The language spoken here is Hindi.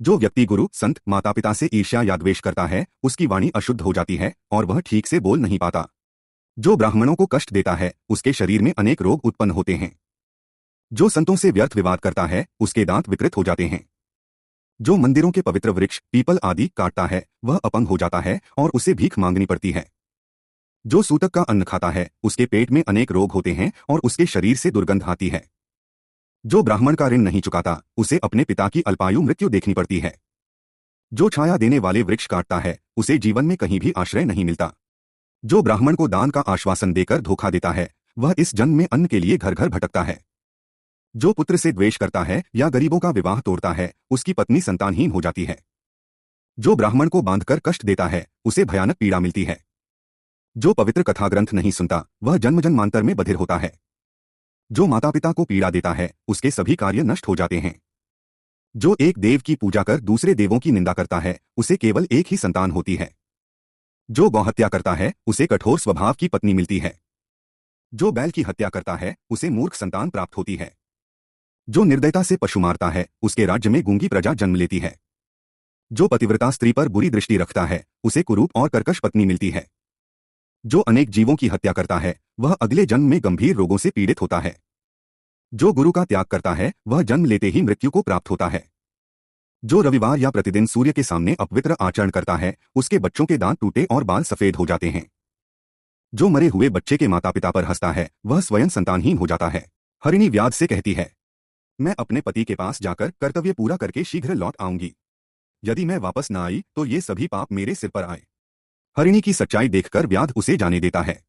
जो व्यक्ति गुरु, संत, माता पिता से ईर्ष्या या द्वेष करता है, उसकी वाणी अशुद्ध हो जाती है और वह ठीक से बोल नहीं पाता। जो ब्राह्मणों को कष्ट देता है, उसके शरीर में अनेक रोग उत्पन्न होते हैं। जो संतों से व्यर्थ विवाद करता है, उसके दांत विकृत हो जाते हैं। जो मंदिरों के पवित्र वृक्ष, पीपल आदि काटता है, वह अपंग हो जाता है और उसे भीख मांगनी पड़ती है। जो सूतक का अन्न खाता है, उसके पेट में अनेक रोग होते हैं और उसके शरीर से दुर्गंध आती है। जो ब्राह्मण का ऋण नहीं चुकाता, उसे अपने पिता की अल्पायु मृत्यु देखनी पड़ती है। जो छाया देने वाले वृक्ष काटता है, उसे जीवन में कहीं भी आश्रय नहीं मिलता। जो ब्राह्मण को दान का आश्वासन देकर धोखा देता है, वह इस जन्म में अन्न के लिए घर घर भटकता है। जो पुत्र से द्वेष करता है या गरीबों का विवाह तोड़ता है, उसकी पत्नी संतानहीन हो जाती है। जो ब्राह्मण को बांधकर कष्ट देता है, उसे भयानक पीड़ा मिलती है। जो पवित्र कथा ग्रंथ नहीं सुनता, वह जन्म जन्मांतर में बधिर होता है। जो माता पिता को पीड़ा देता है, उसके सभी कार्य नष्ट हो जाते हैं। जो एक देव की पूजा कर दूसरे देवों की निंदा करता है, उसे केवल एक ही संतान होती है। जो गौहत्या करता है, उसे कठोर स्वभाव की पत्नी मिलती है। जो बैल की हत्या करता है, उसे मूर्ख संतान प्राप्त होती है। जो निर्दयता से पशु मारता है, उसके राज्य में गूंगी प्रजा जन्म लेती है। जो पतिव्रता स्त्री पर बुरी दृष्टि रखता है, उसे कुरूप और कर्कश पत्नी मिलती है। जो अनेक जीवों की हत्या करता है, वह अगले जन्म में गंभीर रोगों से पीड़ित होता है। जो गुरु का त्याग करता है, वह जन्म लेते ही मृत्यु को प्राप्त होता है। जो रविवार या प्रतिदिन सूर्य के सामने अपवित्र आचरण करता है, उसके बच्चों के दांत टूटे और बाल सफेद हो जाते हैं। जो मरे हुए बच्चे के माता पिता पर हंसता है, वह स्वयं संतानहीन हो जाता है। हरिणी व्याध से कहती है, मैं अपने पति के पास जाकर कर्तव्य पूरा करके शीघ्र लौट आऊंगी। यदि मैं वापस न आई तो ये सभी पाप मेरे सिर पर आए। हरिणी की सच्चाई देखकर व्याध उसे जाने देता है।